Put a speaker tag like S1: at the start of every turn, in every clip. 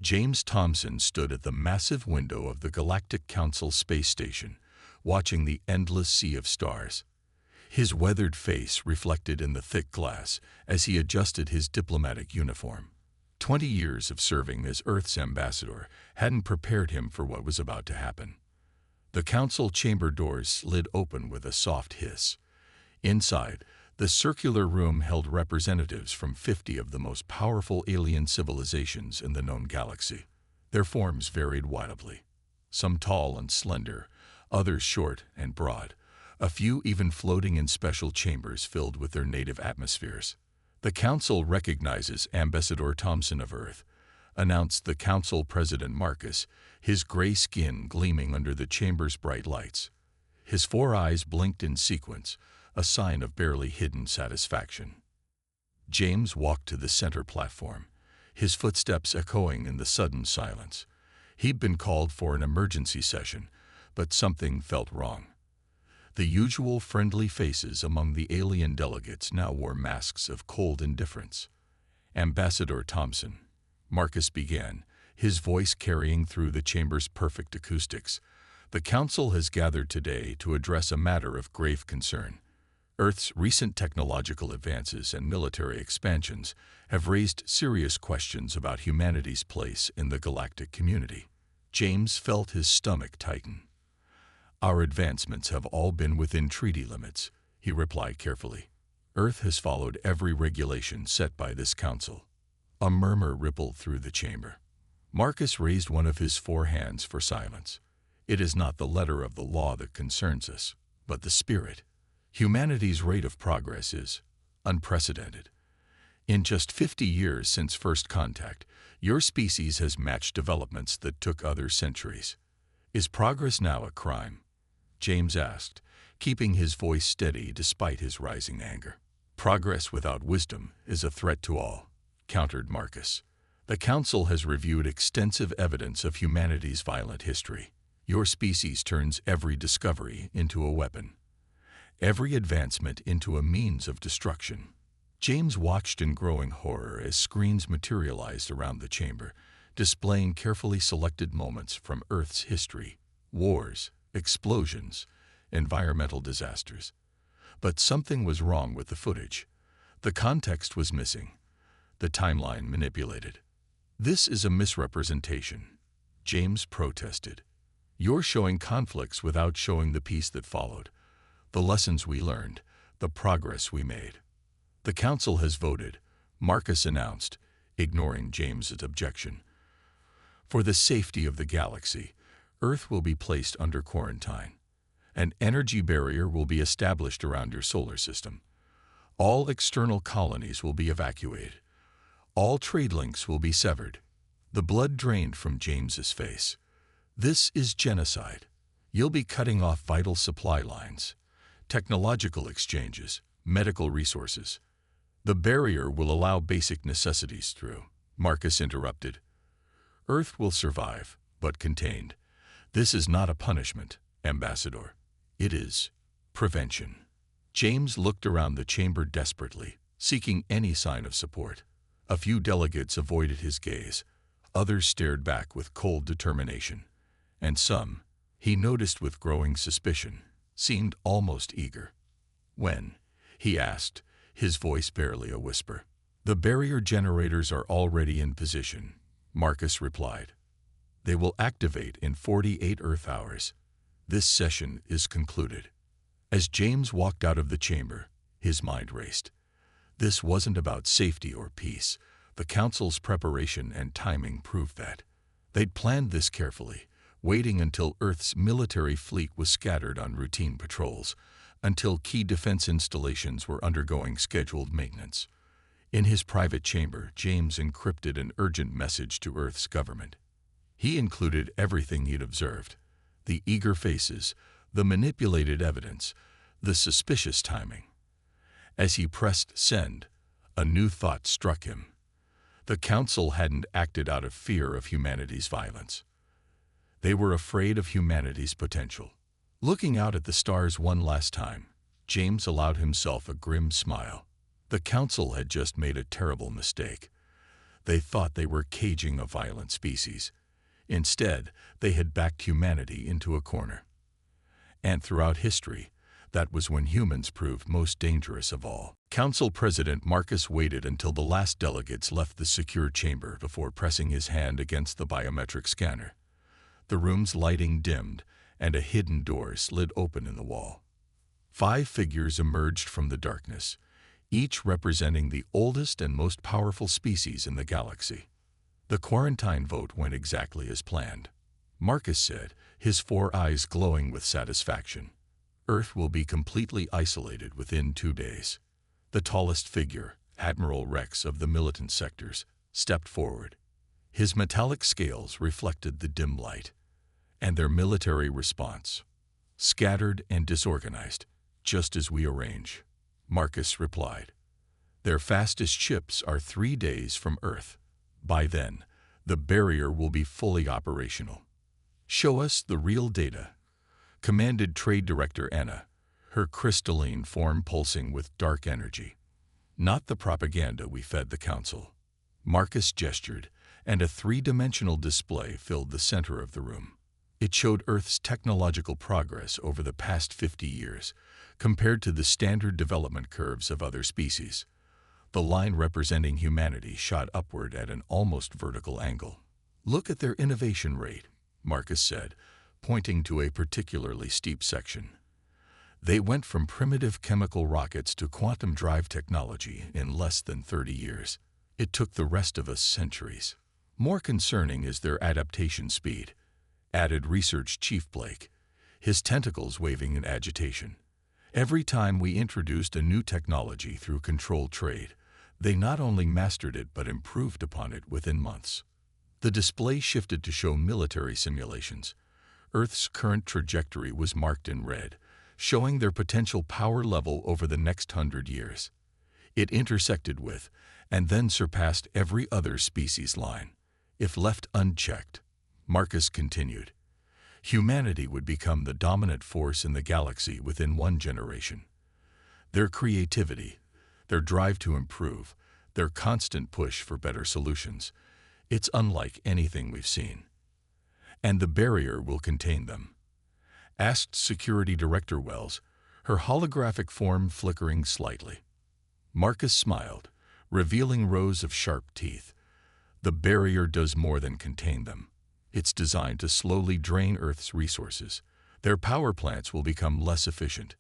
S1: James Thomson stood at the massive window of the Galactic Council space station, watching the endless sea of stars. His weathered face reflected in the thick glass as he adjusted his diplomatic uniform. 20 years of serving as Earth's ambassador hadn't prepared him for what was about to happen. The council chamber doors slid open with a soft hiss. Inside, the circular room held representatives from 50 of the most powerful alien civilizations in the known galaxy. Their forms varied wildly, some tall and slender, others short and broad, a few even floating in special chambers filled with their native atmospheres. "The Council recognizes Ambassador Thomson of Earth," announced the Council President Marcus, his gray skin gleaming under the chamber's bright lights. His 4 eyes blinked in sequence, a sign of barely hidden satisfaction. James walked to the center platform, his footsteps echoing in the sudden silence. He'd been called for an emergency session, but something felt wrong. The usual friendly faces among the alien delegates now wore masks of cold indifference. "Ambassador Thomson," Marcus began, his voice carrying through the chamber's perfect acoustics, "the Council has gathered today to address a matter of grave concern. Earth's recent technological advances and military expansions have raised serious questions about humanity's place in the galactic community." James felt his stomach tighten. "Our advancements have all been within treaty limits," he replied carefully. "Earth has followed every regulation set by this council." A murmur rippled through the chamber. Marcus raised one of his 4 hands for silence. "It is not the letter of the law that concerns us, but the spirit. Humanity's rate of progress is unprecedented. In just 50 years since first contact, your species has matched developments that took others centuries. Is progress now a crime?" James asked, keeping his voice steady despite his rising anger. "Progress without wisdom is a threat to all," countered Marcus. "The Council has reviewed extensive evidence of humanity's violent history. Your species turns every discovery into a weapon, every advancement into a means of destruction." James watched in growing horror as screens materialized around the chamber, displaying carefully selected moments from Earth's history: wars, explosions, environmental disasters. But something was wrong with the footage. The context was missing, the timeline manipulated. "This is a misrepresentation," James protested. "You're showing conflicts without showing the peace that followed, the lessons we learned, the progress we made." "The Council has voted," Marcus announced, ignoring James's objection. "For the safety of the galaxy, Earth will be placed under quarantine. An energy barrier will be established around your solar system. All external colonies will be evacuated. All trade links will be severed." The blood drained from James's face. "This is genocide. You'll be cutting off vital supply lines, technological exchanges, medical resources. The barrier will allow basic necessities through," Marcus interrupted. "Earth will survive, but contained. This is not a punishment, Ambassador. It is prevention." James looked around the chamber desperately, seeking any sign of support. A few delegates avoided his gaze. Others stared back with cold determination. And some, he noticed with growing suspicion, seemed almost eager. "When?" he asked, his voice barely a whisper. "The barrier generators are already in position," Marcus replied. "They will activate in 48 Earth hours. This session is concluded." As James walked out of the chamber, his mind raced. This wasn't about safety or peace. The Council's preparation and timing proved that. They'd planned this carefully, waiting until Earth's military fleet was scattered on routine patrols, until key defense installations were undergoing scheduled maintenance. In his private chamber, James encrypted an urgent message to Earth's government. He included everything he'd observed: the eager faces, the manipulated evidence, the suspicious timing. As he pressed send, a new thought struck him. The Council hadn't acted out of fear of humanity's violence. They were afraid of humanity's potential. Looking out at the stars one last time, James allowed himself a grim smile. The Council had just made a terrible mistake. They thought they were caging a violent species. Instead, they had backed humanity into a corner. And throughout history, that was when humans proved most dangerous of all. Council President Marcus waited until the last delegates left the secure chamber before pressing his hand against the biometric scanner. The room's lighting dimmed, and a hidden door slid open in the wall. 5 figures emerged from the darkness, each representing the oldest and most powerful species in the galaxy. The quarantine vote went exactly as planned. Marcus said, his 4 eyes glowing with satisfaction. Earth will be completely isolated within 2 days. The tallest figure, Admiral Rex of the militant sectors, stepped forward. His metallic scales reflected the dim light. And their military response, scattered and disorganized, just as we arrange. Marcus replied. Their fastest ships are 3 days from Earth. By then, the barrier will be fully operational. Show us the real data, commanded Trade Director Anna, her crystalline form pulsing with dark energy. Not the propaganda we fed the council. Marcus gestured, and a 3-dimensional display filled the center of the room. It showed Earth's technological progress over the past 50 years, compared to the standard development curves of other species. The line representing humanity shot upward at an almost vertical angle. Look at their innovation rate, Marcus said, pointing to a particularly steep section. They went from primitive chemical rockets to quantum drive technology in less than 30 years. It took the rest of us centuries. More concerning is their adaptation speed, added Research Chief Blake, his tentacles waving in agitation. Every time we introduced a new technology through controlled trade, they not only mastered it but improved upon it within months. The display shifted to show military simulations. Earth's current trajectory was marked in red, showing their potential power level over the next 100 years. It intersected with, and then surpassed every other species line. If left unchecked, Marcus continued, humanity would become the dominant force in the galaxy within 1 generation. Their creativity, their drive to improve, their constant push for better solutions, it's unlike anything we've seen. And the barrier will contain them, asked Security Director Wells, her holographic form flickering slightly. Marcus smiled, revealing rows of sharp teeth. The barrier does more than contain them. It's designed to slowly drain Earth's resources. Their power plants will become less efficient.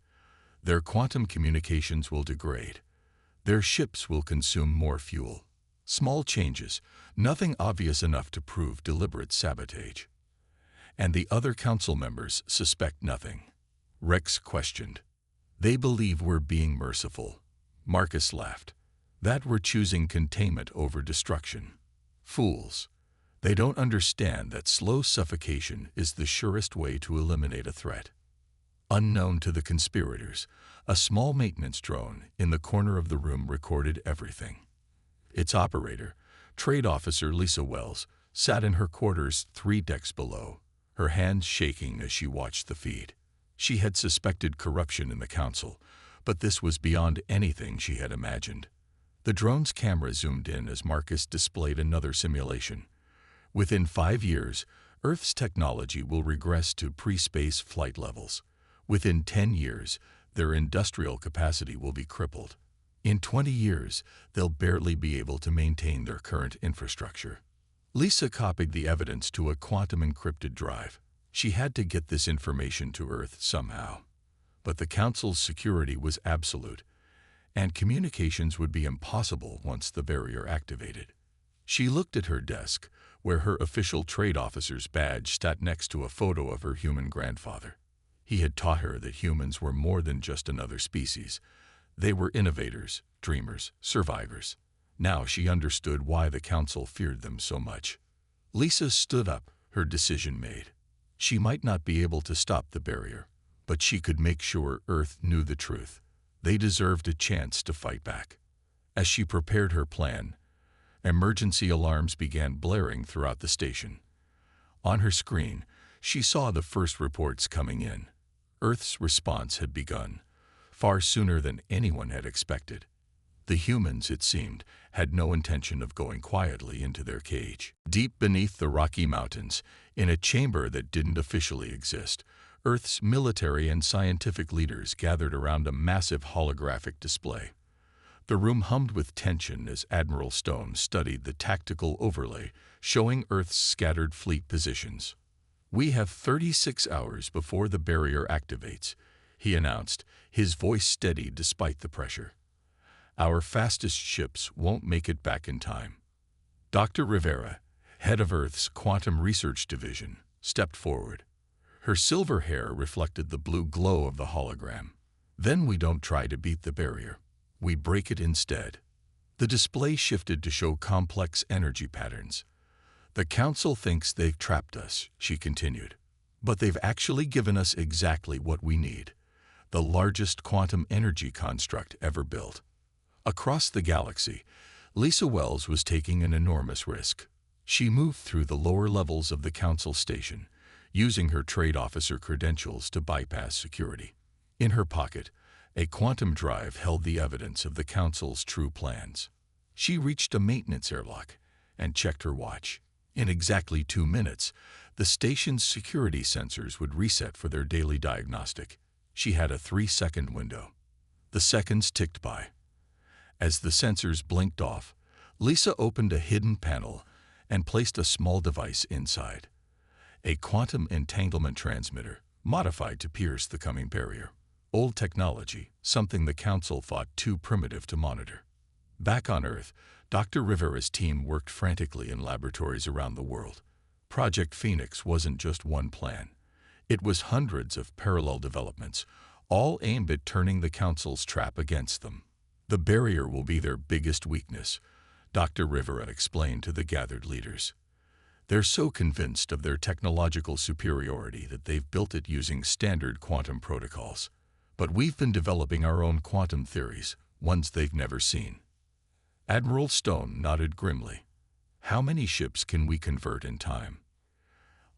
S1: Their quantum communications will degrade. Their ships will consume more fuel. Small changes, nothing obvious enough to prove deliberate sabotage. And the other council members suspect nothing. Rex questioned. They believe we're being merciful. Marcus laughed. That we're choosing containment over destruction. Fools. They don't understand that slow suffocation is the surest way to eliminate a threat. Unknown to the conspirators, a small maintenance drone in the corner of the room recorded everything. Its operator, Trade Officer Lisa Wells, sat in her quarters 3 decks below, her hands shaking as she watched the feed. She had suspected corruption in the council, but this was beyond anything she had imagined. The drone's camera zoomed in as Marcus displayed another simulation. Within 5 years, Earth's technology will regress to pre-space flight levels. Within 10 years, their industrial capacity will be crippled. In 20 years, they'll barely be able to maintain their current infrastructure. Lisa copied the evidence to a quantum-encrypted drive. She had to get this information to Earth somehow. But the Council's security was absolute, and communications would be impossible once the barrier activated. She looked at her desk, where her official trade officer's badge sat next to a photo of her human grandfather. He had taught her that humans were more than just another species. They were innovators, dreamers, survivors. Now she understood why the Council feared them so much. Lisa stood up, her decision made. She might not be able to stop the barrier, but she could make sure Earth knew the truth. They deserved a chance to fight back. As she prepared her plan, emergency alarms began blaring throughout the station. On her screen, she saw the first reports coming in. Earth's response had begun, far sooner than anyone had expected. The humans, it seemed, had no intention of going quietly into their cage. Deep beneath the Rocky Mountains, in a chamber that didn't officially exist, Earth's military and scientific leaders gathered around a massive holographic display. The room hummed with tension as Admiral Stone studied the tactical overlay showing Earth's scattered fleet positions. "We have 36 hours before the barrier activates," he announced, his voice steady despite the pressure. "Our fastest ships won't make it back in time." Dr. Rivera, head of Earth's Quantum Research Division, stepped forward. Her silver hair reflected the blue glow of the hologram. "Then we don't try to beat the barrier. We break it instead." The display shifted to show complex energy patterns. "The Council thinks they've trapped us," she continued. "But they've actually given us exactly what we need. The largest quantum energy construct ever built." Across the galaxy, Lisa Wells was taking an enormous risk. She moved through the lower levels of the Council station, using her trade officer credentials to bypass security. In her pocket, a quantum drive held the evidence of the Council's true plans. She reached a maintenance airlock and checked her watch. In exactly 2 minutes, the station's security sensors would reset for their daily diagnostic. She had a 3-second window. The seconds ticked by. As the sensors blinked off, Lisa opened a hidden panel and placed a small device inside. A quantum entanglement transmitter, modified to pierce the coming barrier. Old technology, something the Council thought too primitive to monitor. Back on Earth, Dr. Rivera's team worked frantically in laboratories around the world. Project Phoenix wasn't just one plan. It was hundreds of parallel developments, all aimed at turning the Council's trap against them. "The barrier will be their biggest weakness," Dr. Rivera explained to the gathered leaders. "They're so convinced of their technological superiority that they've built it using standard quantum protocols. But we've been developing our own quantum theories, ones they've never seen." Admiral Stone nodded grimly. "How many ships can we convert in time?"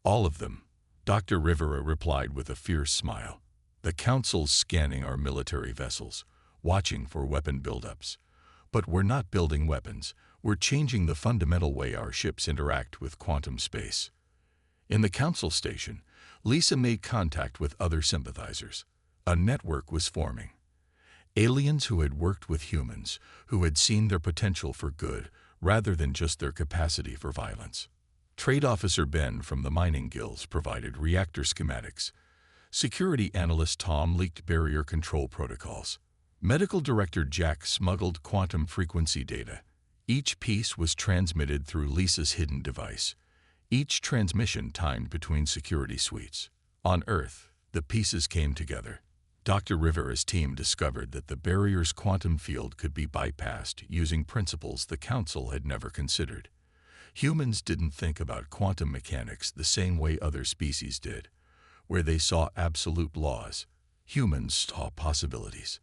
S1: "All of them," Dr. Rivera replied with a fierce smile. "The Council's scanning our military vessels, watching for weapon buildups. But we're not building weapons. We're changing the fundamental way our ships interact with quantum space." In the Council station, Lisa made contact with other sympathizers. A network was forming. Aliens who had worked with humans, who had seen their potential for good rather than just their capacity for violence. Trade Officer Ben from the mining guilds provided reactor schematics. Security Analyst Tom leaked barrier control protocols. Medical Director Jack smuggled quantum frequency data. Each piece was transmitted through Lisa's hidden device. Each transmission timed between security suites. On Earth, the pieces came together. Dr. Rivera's team discovered that the barrier's quantum field could be bypassed using principles the Council had never considered. Humans didn't think about quantum mechanics the same way other species did. Where they saw absolute laws, humans saw possibilities.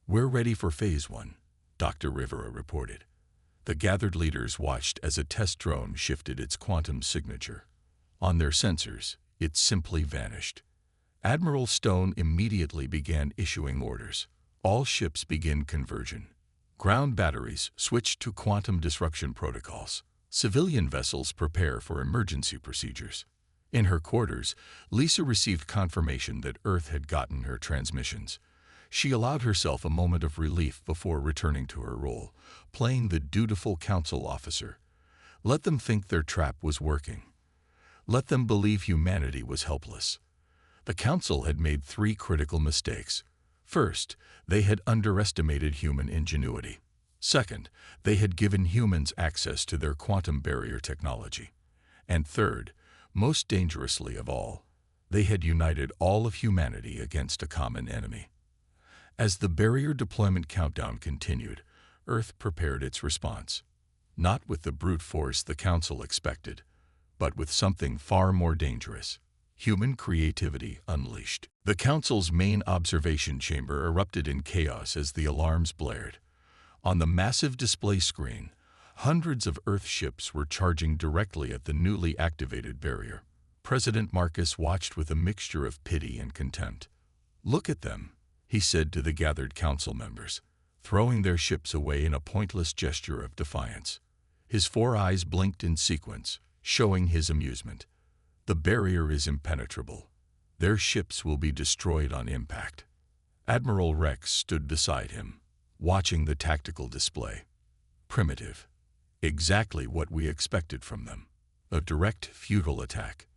S1: "We're ready for Phase 1, Dr. Rivera reported. The gathered leaders watched as a test drone shifted its quantum signature. On their sensors, it simply vanished. Admiral Stone immediately began issuing orders. All ships begin conversion. Ground batteries switch to quantum disruption protocols. Civilian vessels prepare for emergency procedures. In her quarters, Lisa received confirmation that Earth had gotten her transmissions. She allowed herself a moment of relief before returning to her role, playing the dutiful council officer. Let them think their trap was working. Let them believe humanity was helpless. The council had made 3 critical mistakes. First, they had underestimated human ingenuity. Second, they had given humans access to their quantum barrier technology. And third, most dangerously of all, they had united all of humanity against a common enemy. As the barrier deployment countdown continued, Earth prepared its response. Not with the brute force the Council expected, but with something far more dangerous: human creativity unleashed. The Council's main observation chamber erupted in chaos as the alarms blared. On the massive display screen, hundreds of Earth ships were charging directly at the newly activated barrier. President Marcus watched with a mixture of pity and contempt. "Look at them," he said to the gathered council members. throwing their ships away in a pointless gesture of defiance. His 4 eyes blinked in sequence, showing his amusement. The barrier is impenetrable. Their ships will be destroyed on impact. Admiral Rex stood beside him, watching the tactical display. Primitive. Exactly what we expected from them. A direct, futile attack.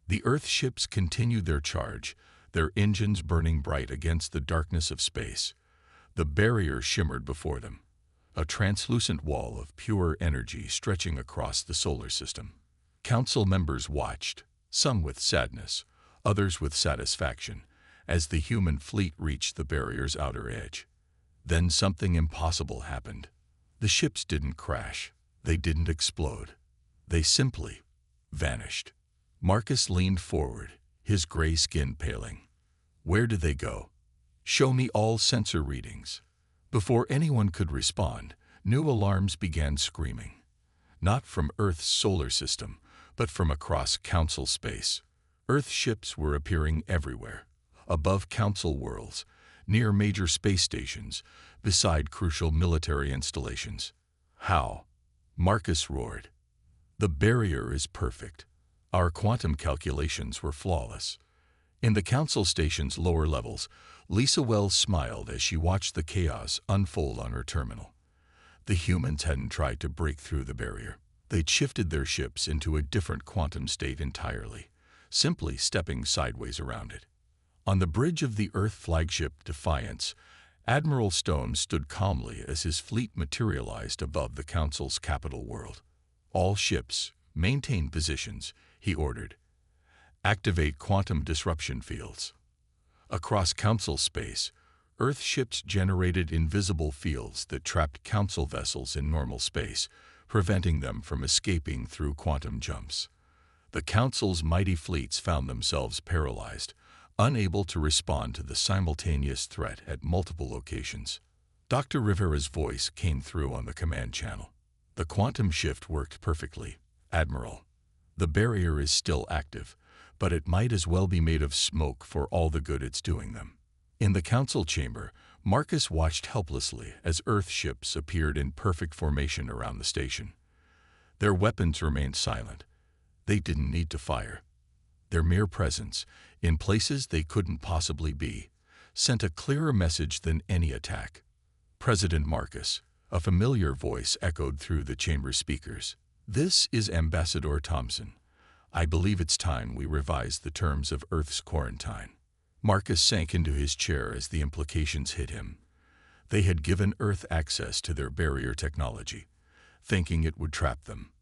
S1: The Earth ships continued their charge, their engines burning bright against the darkness of space. The barrier shimmered before them, a translucent wall of pure energy stretching across the solar system. Council members watched, some with sadness, others with satisfaction, as the human fleet reached the barrier's outer edge. Then something impossible happened. The ships didn't crash. They didn't explode. They simply vanished. Marcus leaned forward, his gray skin paling. Where did they go? Show me all sensor readings. Before anyone could respond, new alarms began screaming. Not from Earth's solar system, but from across Council space. Earth ships were appearing everywhere, above Council worlds, near major space stations, beside crucial military installations. How? Marcus roared. The barrier is perfect. Our quantum calculations were flawless. In the Council station's lower levels, Lisa Wells smiled as she watched the chaos unfold on her terminal. The humans hadn't tried to break through the barrier. They'd shifted their ships into a different quantum state entirely, simply stepping sideways around it. On the bridge of the Earth flagship Defiance, Admiral Stone stood calmly as his fleet materialized above the Council's capital world. All ships, maintain positions, he ordered. Activate quantum disruption fields. Across Council space, Earth ships generated invisible fields that trapped Council vessels in normal space, preventing them from escaping through quantum jumps. The Council's mighty fleets found themselves paralyzed, unable to respond to the simultaneous threat at multiple locations. Dr. Rivera's voice came through on the command channel. The quantum shift worked perfectly, Admiral. The barrier is still active, but it might as well be made of smoke for all the good it's doing them. In the Council chamber, Marcus watched helplessly as Earth ships appeared in perfect formation around the station. Their weapons remained silent. They didn't need to fire. Their mere presence, in places they couldn't possibly be, sent a clearer message than any attack. President Marcus, a familiar voice echoed through the chamber speakers. This is Ambassador Thompson. I believe it's time we revise the terms of Earth's quarantine. Marcus sank into his chair as the implications hit him. They had given Earth access to their barrier technology, thinking it would trap them.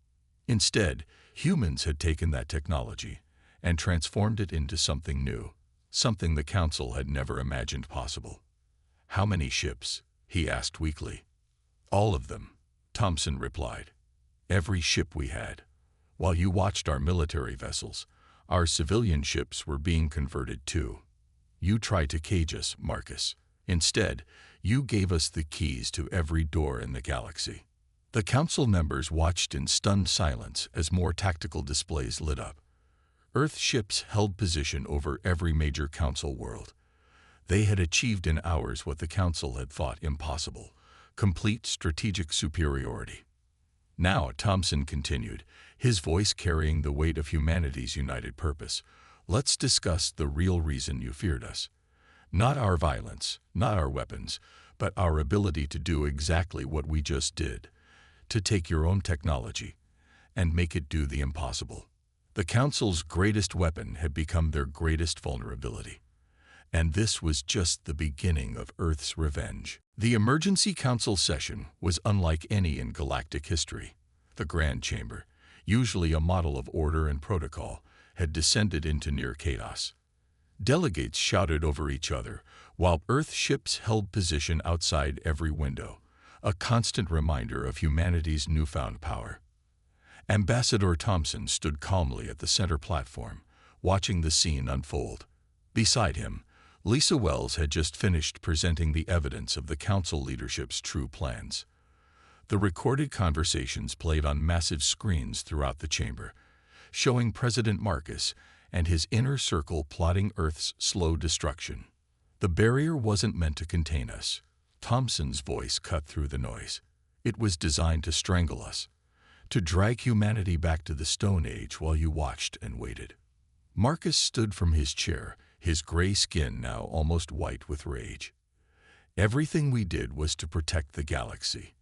S1: Instead, humans had taken that technology and transformed it into something new, something the Council had never imagined possible. How many ships? He asked weakly. All of them, Thompson replied. Every ship we had. While you watched our military vessels, our civilian ships were being converted too. You tried to cage us, Marcus. Instead, you gave us the keys to every door in the galaxy. The Council members watched in stunned silence as more tactical displays lit up. Earth ships held position over every major Council world. They had achieved in hours what the Council had thought impossible: complete strategic superiority. Now, Thompson continued, his voice carrying the weight of humanity's united purpose. Let's discuss the real reason you feared us. Not our violence, not our weapons, but our ability to do exactly what we just did, to take your own technology and make it do the impossible. The Council's greatest weapon had become their greatest vulnerability. And this was just the beginning of Earth's revenge. The Emergency Council session was unlike any in galactic history. The Grand Chamber, usually a model of order and protocol, had descended into near chaos. Delegates shouted over each other, while Earth ships held position outside every window, a constant reminder of humanity's newfound power. Ambassador Thompson stood calmly at the center platform, watching the scene unfold. Beside him, Lisa Wells had just finished presenting the evidence of the Council leadership's true plans. The recorded conversations played on massive screens throughout the chamber, showing President Marcus and his inner circle plotting Earth's slow destruction. The barrier wasn't meant to contain us, Thompson's voice cut through the noise. It was designed to strangle us, to drag humanity back to the Stone Age while you watched and waited. Marcus stood from his chair, his gray skin now almost white with rage. Everything we did was to protect the galaxy.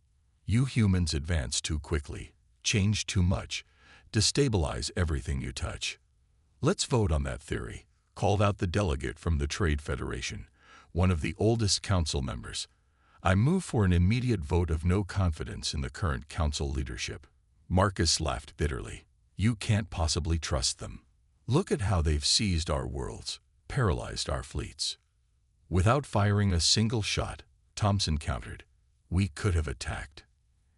S1: You humans advance too quickly, change too much, destabilize everything you touch. Let's vote on that theory, called out the delegate from the Trade Federation, one of the oldest council members. I move for an immediate vote of no confidence in the current council leadership. Marcus laughed bitterly. You can't possibly trust them. Look at how they've seized our worlds, paralyzed our fleets. Without firing a single shot, Thompson countered, we could have attacked.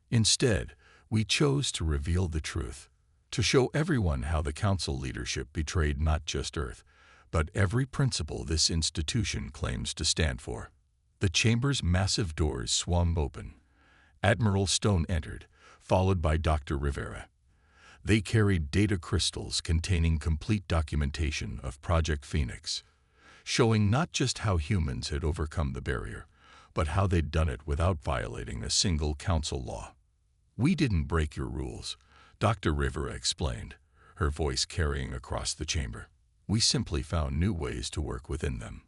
S1: Instead, we chose to reveal the truth, to show everyone how the council leadership betrayed not just Earth, but every principle this institution claims to stand for. The chamber's massive doors swung open. Admiral Stone entered, followed by Dr. Rivera. They carried data crystals containing complete documentation of Project Phoenix, showing not just how humans had overcome the barrier, but how they'd done it without violating a single council law. We didn't break your rules, Dr. Rivera explained, her voice carrying across the chamber. We simply found new ways to work within them.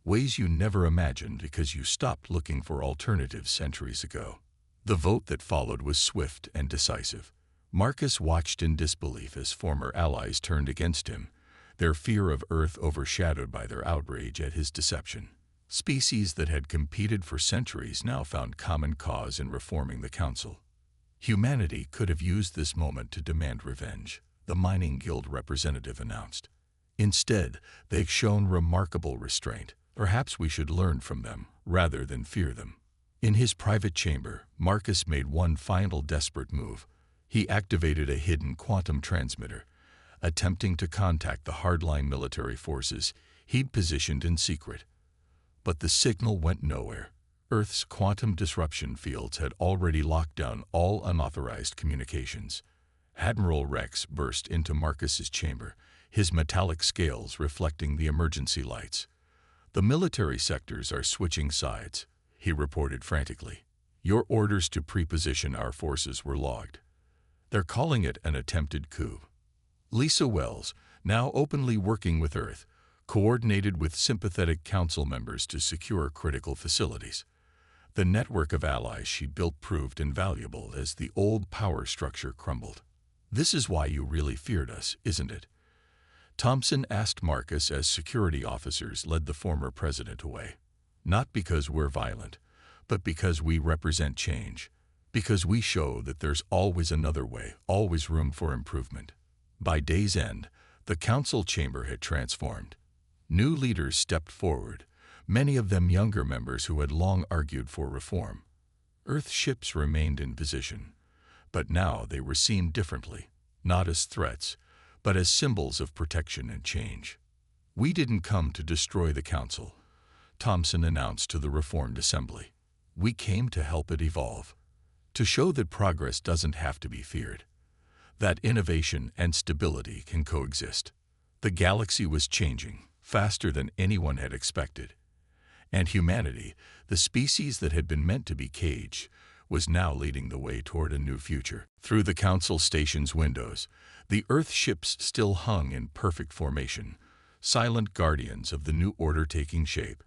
S1: Ways you never imagined because you stopped looking for alternatives centuries ago. The vote that followed was swift and decisive. Marcus watched in disbelief as former allies turned against him, their fear of Earth overshadowed by their outrage at his deception. Species that had competed for centuries now found common cause in reforming the Council. Humanity could have used this moment to demand revenge, the Mining Guild representative announced. Instead, they've shown remarkable restraint. Perhaps we should learn from them, rather than fear them. In his private chamber, Marcus made one final desperate move. He activated a hidden quantum transmitter, attempting to contact the hardline military forces he'd positioned in secret. But the signal went nowhere. Earth's quantum disruption fields had already locked down all unauthorized communications. Admiral Rex burst into Marcus's chamber, his metallic scales reflecting the emergency lights. The military sectors are switching sides, he reported frantically. Your orders to preposition our forces were logged. They're calling it an attempted coup. Lisa Wells, now openly working with Earth, coordinated with sympathetic council members to secure critical facilities. The network of allies she built proved invaluable as the old power structure crumbled. This is why you really feared us, isn't it? Thompson asked Marcus as security officers led the former president away. Not because we're violent, but because we represent change. Because we show that there's always another way, always room for improvement. By day's end, the council chamber had transformed. New leaders stepped forward, many of them younger members who had long argued for reform. Earth ships remained in position, but now they were seen differently, not as threats, but as symbols of protection and change. We didn't come to destroy the Council, Thompson announced to the Reformed Assembly. We came to help it evolve, to show that progress doesn't have to be feared, that innovation and stability can coexist. The galaxy was changing faster than anyone had expected, and humanity, the species that had been meant to be caged, was now leading the way toward a new future. Through the Council station's windows, the Earth ships still hung in perfect formation, silent guardians of the new order taking shape.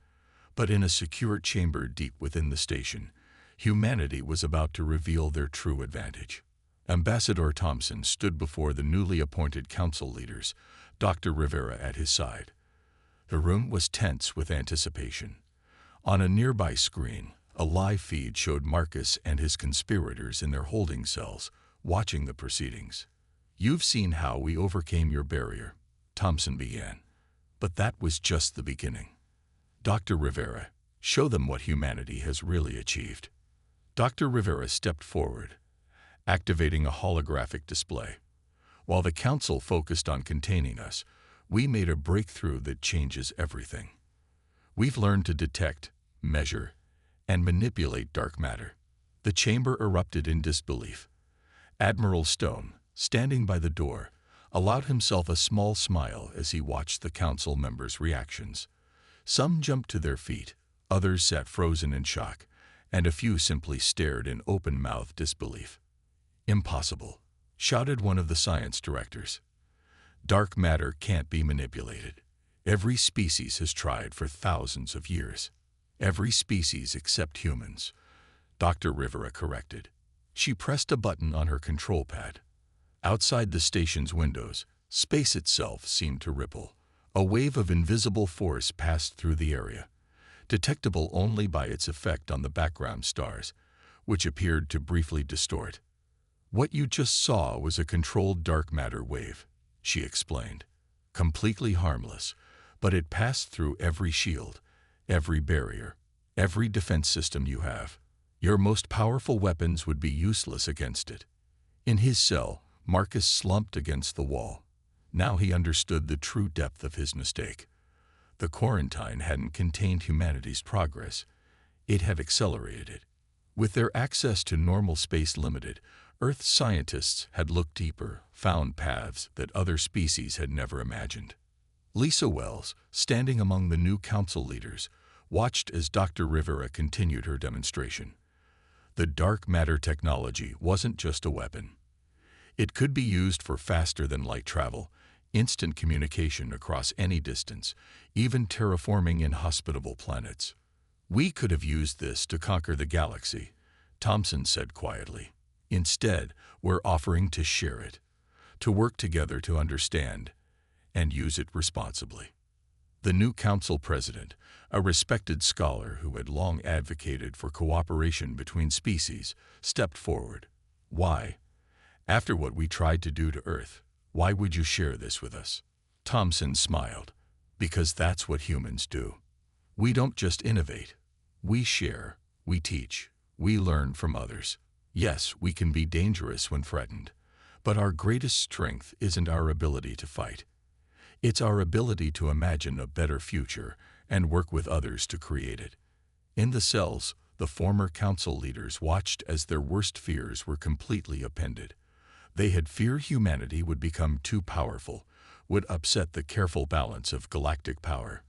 S1: But in a secure chamber deep within the station, humanity was about to reveal their true advantage. Ambassador Thompson stood before the newly appointed council leaders, Dr. Rivera at his side. The room was tense with anticipation. On a nearby screen, a live feed showed Marcus and his conspirators in their holding cells, watching the proceedings. You've seen how we overcame your barrier, Thompson began. But that was just the beginning. Dr. Rivera, show them what humanity has really achieved. Dr. Rivera stepped forward, activating a holographic display. While the council focused on containing us, we made a breakthrough that changes everything. We've learned to detect, measure, and manipulate dark matter. The chamber erupted in disbelief. Admiral Stone, standing by the door, allowed himself a small smile as he watched the council members' reactions. Some jumped to their feet, others sat frozen in shock, and a few simply stared in open-mouthed disbelief. "Impossible," shouted one of the science directors. "Dark matter can't be manipulated. Every species has tried for thousands of years." "Every species except humans," Dr. Rivera corrected. She pressed a button on her control pad. Outside the station's windows, space itself seemed to ripple. A wave of invisible force passed through the area, detectable only by its effect on the background stars, which appeared to briefly distort. "What you just saw was a controlled dark matter wave," she explained. "Completely harmless, but it passed through every shield, every barrier, every defense system you have. Your most powerful weapons would be useless against it." In his cell, Marcus slumped against the wall. Now he understood the true depth of his mistake. The quarantine hadn't contained humanity's progress. It had accelerated it. With their access to normal space limited, Earth scientists had looked deeper, found paths that other species had never imagined. Lisa Wells, standing among the new council leaders, watched as Dr. Rivera continued her demonstration. The dark matter technology wasn't just a weapon. It could be used for faster-than-light travel, instant communication across any distance, even terraforming inhospitable planets. "We could have used this to conquer the galaxy," Thompson said quietly. "Instead, we're offering to share it, to work together to understand and use it responsibly." The new council president, a respected scholar who had long advocated for cooperation between species, stepped forward. "Why? After what we tried to do to Earth, why would you share this with us?" Thompson smiled. "Because that's what humans do. We don't just innovate. We share, we teach, we learn from others. Yes, we can be dangerous when threatened, but our greatest strength isn't our ability to fight. It's our ability to imagine a better future and work with others to create it." In the cells, the former council leaders watched as their worst fears were completely upended. They had feared humanity would become too powerful, would upset the careful balance of galactic power.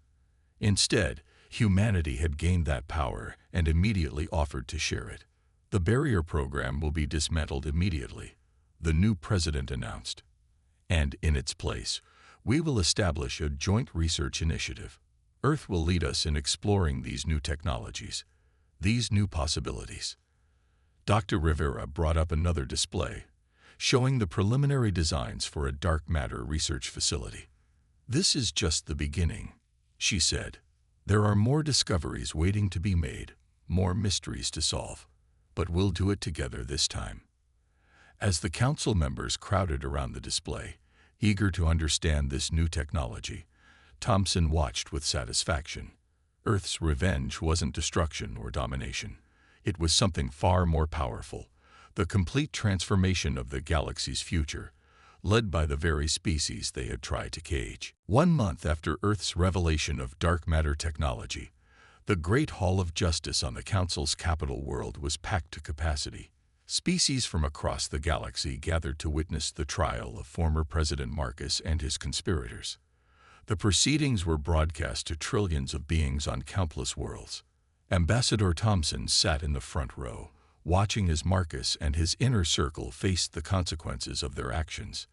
S1: Instead, humanity had gained that power and immediately offered to share it. "The barrier program will be dismantled immediately," the new president announced. "And in its place, we will establish a joint research initiative. Earth will lead us in exploring these new technologies, these new possibilities." Dr. Rivera brought up another display, showing the preliminary designs for a dark matter research facility. "This is just the beginning," she said. "There are more discoveries waiting to be made, more mysteries to solve. But we'll do it together this time." As the council members crowded around the display, eager to understand this new technology, Thompson watched with satisfaction. Earth's revenge wasn't destruction or domination. It was something far more powerful, the complete transformation of the galaxy's future, led by the very species they had tried to cage. 1 month after Earth's revelation of dark matter technology, the Great Hall of Justice on the Council's capital world was packed to capacity. Species from across the galaxy gathered to witness the trial of former President Marcus and his conspirators. The proceedings were broadcast to trillions of beings on countless worlds. Ambassador Thompson sat in the front row, watching as Marcus and his inner circle faced the consequences of their actions.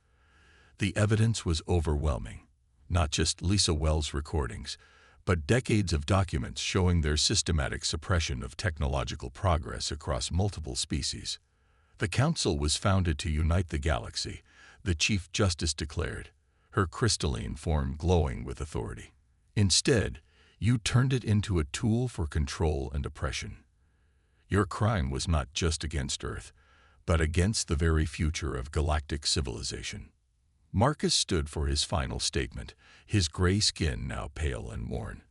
S1: The evidence was overwhelming. Not just Lisa Wells' recordings, but decades of documents showing their systematic suppression of technological progress across multiple species. "The Council was founded to unite the galaxy," the Chief Justice declared, her crystalline form glowing with authority. "Instead, you turned it into a tool for control and oppression. Your crime was not just against Earth, but against the very future of galactic civilization." Marcus stood for his final statement, his gray skin now pale and worn.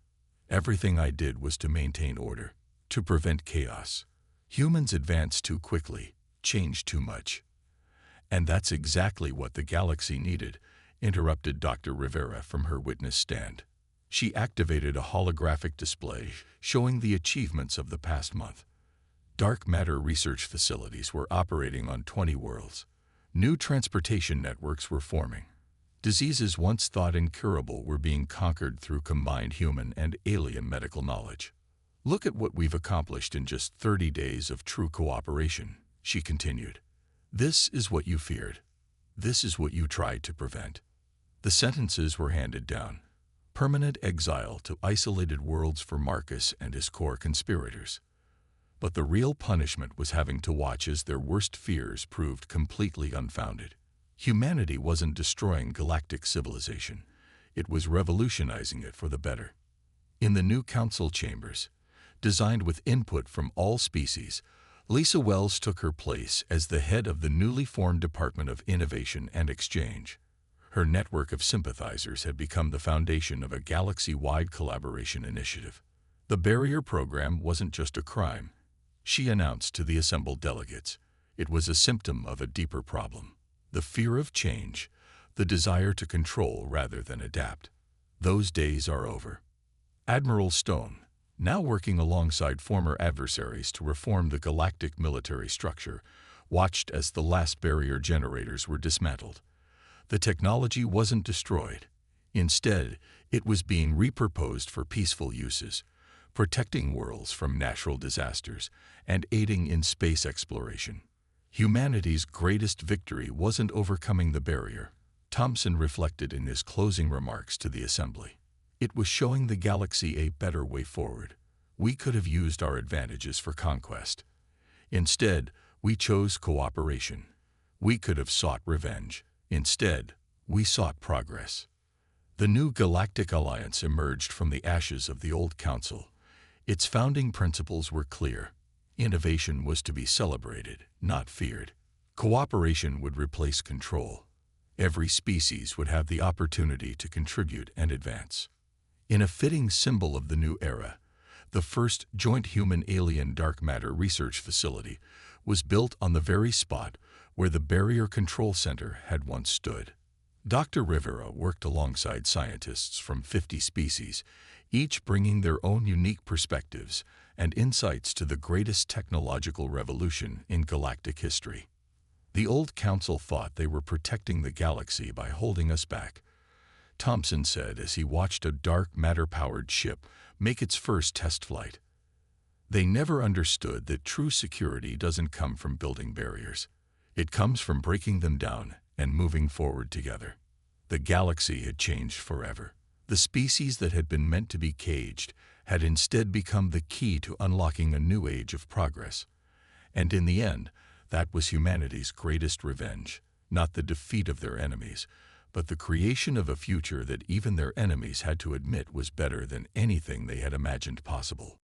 S1: "Everything I did was to maintain order, to prevent chaos. Humans advanced too quickly, changed too much. And that's exactly what the galaxy needed," interrupted Dr. Rivera from her witness stand. She activated a holographic display showing the achievements of the past month. Dark matter research facilities were operating on 20 worlds. New transportation networks were forming. Diseases once thought incurable were being conquered through combined human and alien medical knowledge. Look at what we've accomplished in just 30 days of true cooperation, she continued. This is what you feared. This is what you tried to prevent. The sentences were handed down. Permanent exile to isolated worlds for Marcus and his core conspirators. But the real punishment was having to watch as their worst fears proved completely unfounded. Humanity wasn't destroying galactic civilization. It was revolutionizing it for the better. In the new council chambers, designed with input from all species, Lisa Wells took her place as the head of the newly formed Department of Innovation and Exchange. Her network of sympathizers had become the foundation of a galaxy-wide collaboration initiative. The barrier program wasn't just a crime, she announced to the assembled delegates. It was a symptom of a deeper problem. The fear of change, the desire to control rather than adapt. Those days are over. Admiral Stone, now working alongside former adversaries to reform the galactic military structure, watched as the last barrier generators were dismantled. The technology wasn't destroyed. Instead, it was being repurposed for peaceful uses, protecting worlds from natural disasters and aiding in space exploration. Humanity's greatest victory wasn't overcoming the barrier, Thompson reflected in his closing remarks to the assembly. It was showing the galaxy a better way forward. We could have used our advantages for conquest. Instead, we chose cooperation. We could have sought revenge. Instead, we sought progress. The new Galactic Alliance emerged from the ashes of the old Council. Its founding principles were clear. Innovation was to be celebrated, not feared. Cooperation would replace control. Every species would have the opportunity to contribute and advance. In a fitting symbol of the new era, the first joint human-alien dark matter research facility was built on the very spot where the Barrier Control Center had once stood. Dr. Rivera worked alongside scientists from 50 species, each bringing their own unique perspectives and insights to the greatest technological revolution in galactic history. The old council thought they were protecting the galaxy by holding us back, Thompson said as he watched a dark matter-powered ship make its first test flight. They never understood that true security doesn't come from building barriers. It comes from breaking them down and moving forward together. The galaxy had changed forever. The species that had been meant to be caged had instead become the key to unlocking a new age of progress. And in the end, that was humanity's greatest revenge, not the defeat of their enemies, but the creation of a future that even their enemies had to admit was better than anything they had imagined possible.